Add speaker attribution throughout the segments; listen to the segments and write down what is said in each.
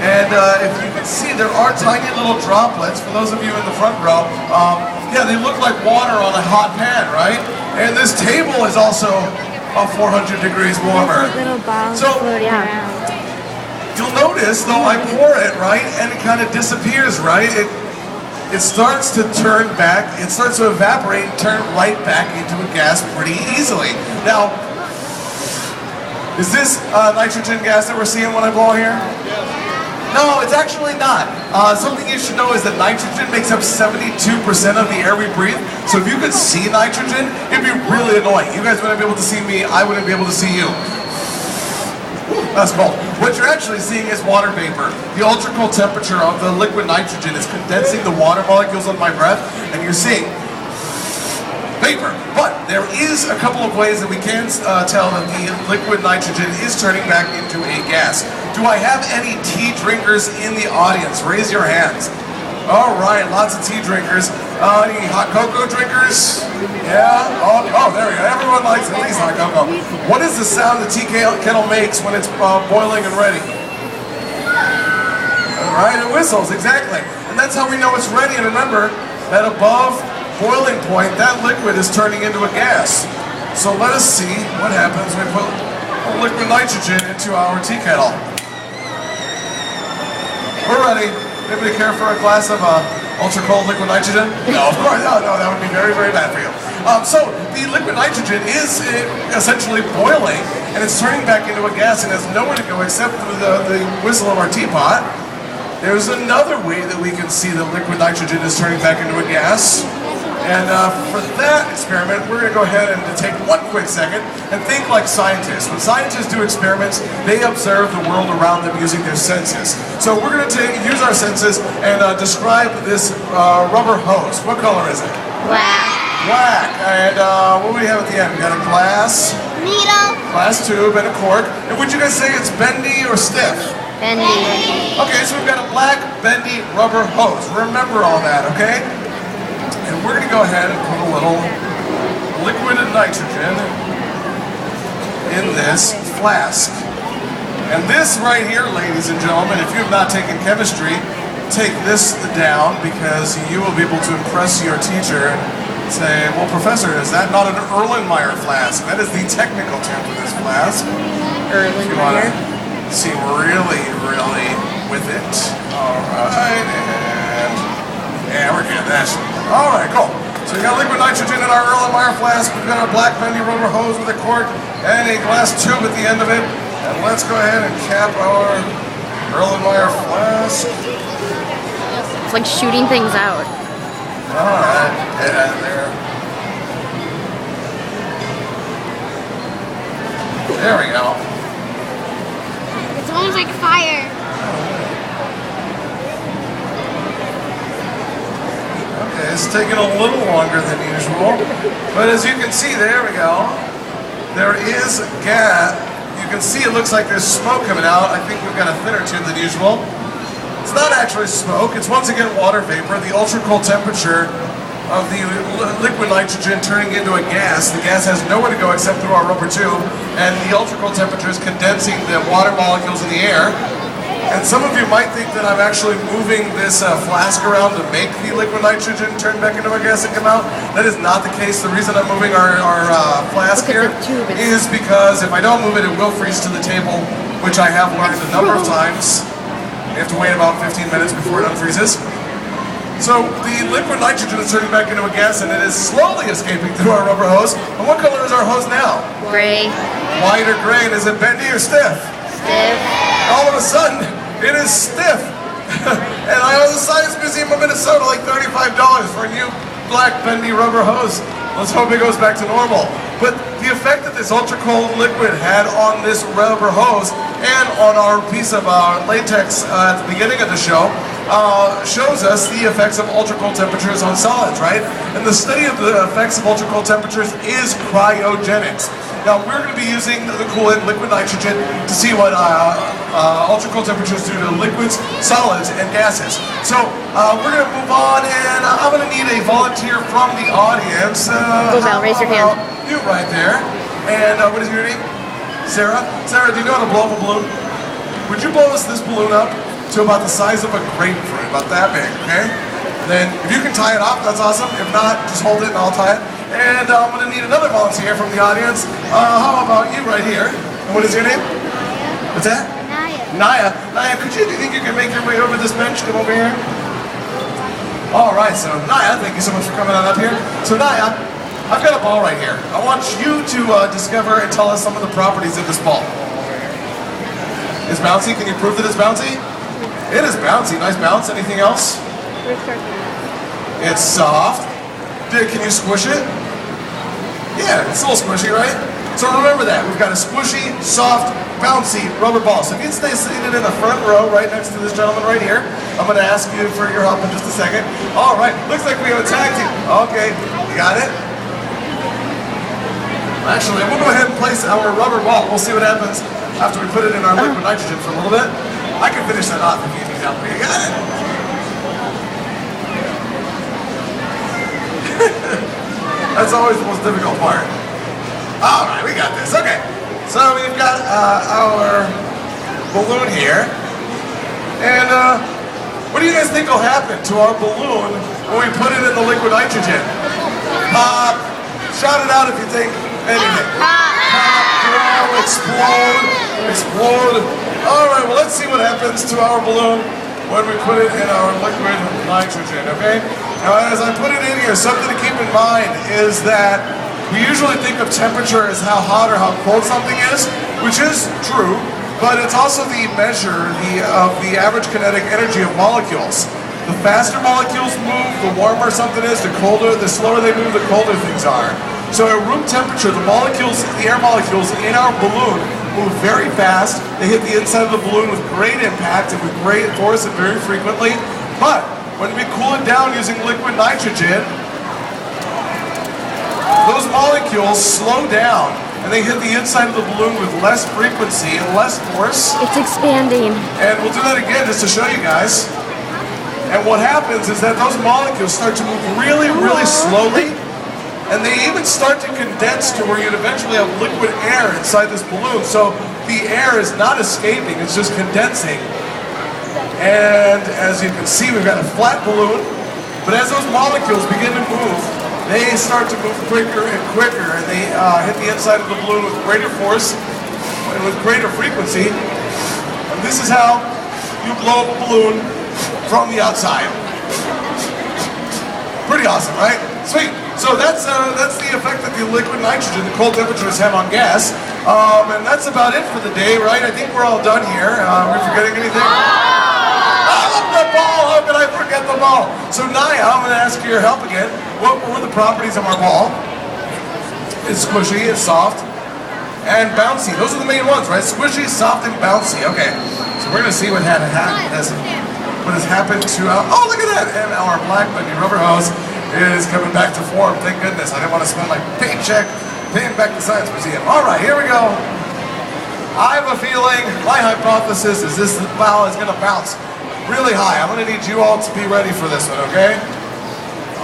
Speaker 1: And if you can see, there are tiny little droplets. For those of you in the front row, yeah, they look like water on a hot pan, right? And this table is also 400 degrees warmer. So you'll notice, though, I pour it, right, and it kind of disappears, right? It starts to turn back, it starts to evaporate and turn right back into a gas pretty easily. Now, is this nitrogen gas that we're seeing when I blow here? No, it's actually not. Something you should know is that nitrogen makes up 72% of the air we breathe. So if you could see nitrogen, it'd be really annoying. You guys wouldn't be able to see me, I wouldn't be able to see you. That's cool. What you're actually seeing is water vapor. The ultra cold temperature of the liquid nitrogen is condensing the water molecules on my breath, and you're seeing vapor. But there is a couple of ways that we can tell that the liquid nitrogen is turning back into a gas. Do I have any tea drinkers in the audience? Raise your hands. All right, lots of tea drinkers. Any hot cocoa drinkers? Yeah? Oh, there we go. Everyone likes at least hot cocoa. What is the sound the tea kettle makes when it's boiling and ready? All right, it whistles, exactly. And that's how we know it's ready. And remember that above boiling point, that liquid is turning into a gas. So let us see what happens when we put liquid nitrogen into our tea kettle. We're ready. Anybody care for a glass of ultra cold liquid nitrogen? No, of course, no, that would be very, very bad for you. So the liquid nitrogen is essentially boiling, and it's turning back into a gas and has nowhere to go except for the whistle of our teapot. There's another way that we can see that liquid nitrogen is turning back into a gas. And for that experiment, we're going to go ahead and take one quick second and think like scientists. When scientists do experiments, they observe the world around them using their senses. So we're going to use our senses and describe this rubber hose. What color is it?
Speaker 2: Black.
Speaker 1: Black. And what do we have at the end? We got a glass.
Speaker 2: Needle.
Speaker 1: Glass tube and a cork. And would you guys say it's bendy or stiff?
Speaker 2: Bendy.
Speaker 1: Okay, so we've got a black, bendy rubber hose. Remember all that, okay? And we're going to go ahead and put a little liquid nitrogen in this flask. And this right here, ladies and gentlemen, if you have not taken chemistry, take this down because you will be able to impress your teacher and say, well, professor, is that not an Erlenmeyer flask? That is the technical term for this flask. If you want to seem really, really with it. All right, and we're good. All right, cool. So we got liquid nitrogen in our Erlenmeyer flask. We've got our black bendy rubber hose with a cork and a glass tube at the end of it. And let's go ahead and cap our Erlenmeyer flask.
Speaker 2: It's like shooting things out.
Speaker 1: All right, get out of there. There we go.
Speaker 2: It's almost like fire.
Speaker 1: Okay, it's taking a little longer than usual, but as you can see, there we go. There is gas. You can see it looks like there's smoke coming out. I think we've got a thinner tube than usual. It's not actually smoke. It's once again water vapor. The ultra cold temperature of the liquid nitrogen turning into a gas. The gas has nowhere to go except through our rubber tube, and the ultra cold temperature is condensing the water molecules in the air. And some of you might think that I'm actually moving this flask around to make the liquid nitrogen turn back into a gas and come out. That is not the case. The reason I'm moving our flask here is because if I don't move it, it will freeze to the table, which I have learned a number of times. You have to wait about 15 minutes before it unfreezes. So the liquid nitrogen is turning back into a gas, and it is slowly escaping through our rubber hose. And what color is our hose now?
Speaker 2: Gray.
Speaker 1: White or gray, and is it bendy or stiff?
Speaker 2: Stiff.
Speaker 1: All of a sudden, it is stiff. And I owe the Science Museum of Minnesota like $35 for a new black bendy rubber hose. Let's hope it goes back to normal. But the effect that this ultra cold liquid had on this rubber hose and on our piece of latex at the beginning of the show shows us the effects of ultra cold temperatures on solids, right? And the study of the effects of ultra cold temperatures is cryogenics. Now we're going to be using the coolant liquid nitrogen to see what ultra cold temperatures do to liquids, solids, and gases. So we're going to move on, and I'm going to need a volunteer from the audience.
Speaker 2: Val, raise your hand.
Speaker 1: You right there. And what is your name? Sarah? Sarah, do you know how to blow up a balloon? Would you blow us this balloon up? to about the size of a grapefruit, about that big, okay? Then, if you can tie it off, that's awesome. If not, just hold it and I'll tie it. And I'm gonna need another volunteer from the audience. How about you right here? And what is your name? What's that? Naya. Naya, do you think you can make your way over this bench? Come over here. All right, so Naya, thank you so much for coming on up here. So Naya, I've got a ball right here. I want you to discover and tell us some of the properties of this ball. It's bouncy. Can you prove that it's bouncy? It is bouncy. Nice bounce. Anything else? It's soft. Can you squish it? Yeah, it's a little squishy, right? So remember that. We've got a squishy, soft, bouncy rubber ball. So if you can stay seated in the front row right next to this gentleman right here, I'm going to ask you for your help in just a second. All right. Looks like we have a tag team. Okay. You got it? Actually, we'll go ahead and place our rubber ball. We'll see what happens after we put it in our liquid nitrogen for a little bit. I can finish that off if you need help. You got it? That's always the most difficult part. All right, we got this. Okay, so we've got our balloon here, and what do you guys think will happen to our balloon when we put it in the liquid nitrogen? Pop! Shout it out if you think anything. Pop! Grow! Explode! Explode! All right, well let's see what happens to our balloon when we put it in our liquid nitrogen. Okay. Now, as I put it in here, something to keep in mind is that we usually think of temperature as how hot or how cold something is, which is true, but it's also the measure of the average kinetic energy of molecules. The faster molecules move, the warmer something is, the slower they move, the colder things are. So at room temperature, the air molecules in our balloon move very fast. They hit the inside of the balloon with great impact and with great force and very frequently, but when we cool it down using liquid nitrogen, those molecules slow down and they hit the inside of the balloon with less frequency and less force.
Speaker 2: It's expanding.
Speaker 1: And we'll do that again just to show you guys. And what happens is that those molecules start to move really, really slowly, and they even start to condense to where you'd eventually have liquid air inside this balloon. So the air is not escaping, it's just condensing. And as you can see, we've got a flat balloon, but as those molecules begin to move, they start to move quicker and quicker, and they hit the inside of the balloon with greater force and with greater frequency. And this is how you blow up a balloon from the outside. Pretty awesome, right? Sweet. So that's the effect that the liquid nitrogen, the cold temperatures have on gas. And that's about it for the day, right? I think we're all done here. Are we forgetting anything? The ball! How could I forget the ball? So Naya, I'm going to ask you your help again. What were the properties of our ball? It's squishy, it's soft, and bouncy. Those are the main ones, right? Squishy, soft, and bouncy. Okay, so we're going to see what has happened to our... Oh, look at that! And our black bunny rubber hose is coming back to form. Thank goodness. I didn't want to spend my paycheck paying back the Science Museum. All right, here we go. I have a feeling, my hypothesis is this ball is going to bounce really high. I'm going to need you all to be ready for this one, okay?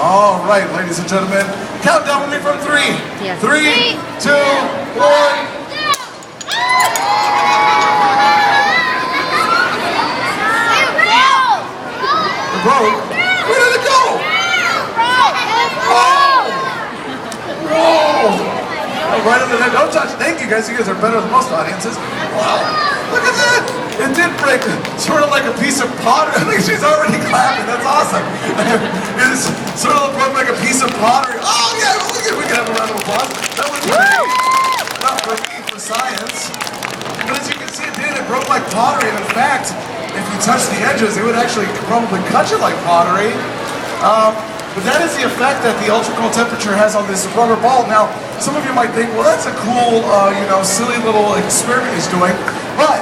Speaker 1: All right, ladies and gentlemen. Count down with me from 3.
Speaker 2: Yeah.
Speaker 1: 3, 2, 1. The road? Where did it go? Whoa! Right under there. Don't touch. Thank you guys. You guys are better than most audiences. Wow. Look at that. It did break sort of like a piece of pottery. I think she's already clapping. That's awesome. It's sort of like a piece of pottery. Oh, yeah. Look at it. We can have a round of applause. That was great. Not for me, for science. But as you can see, it did. It broke like pottery. And in fact, if you touch the edges, it would actually probably cut you like pottery. But that is the effect that the ultra cold temperature has on this rubber ball. Now, some of you might think, well, that's a cool, silly little experiment he's doing. But,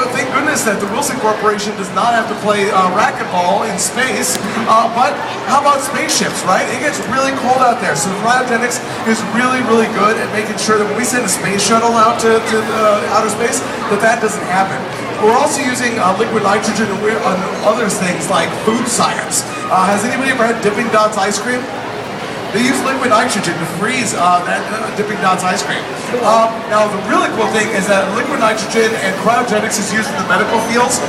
Speaker 1: thank goodness that the Wilson Corporation does not have to play racquetball in space. But how about spaceships, right? It gets really cold out there. So cryogenics is really, really good at making sure that when we send a space shuttle out to outer space, that doesn't happen. We're also using liquid nitrogen on other things like food science. Has anybody ever had Dippin' Dots ice cream? They use liquid nitrogen to freeze that Dippin' Dots ice cream. Now, the really cool thing is that liquid nitrogen and cryogenics is used in the medical fields.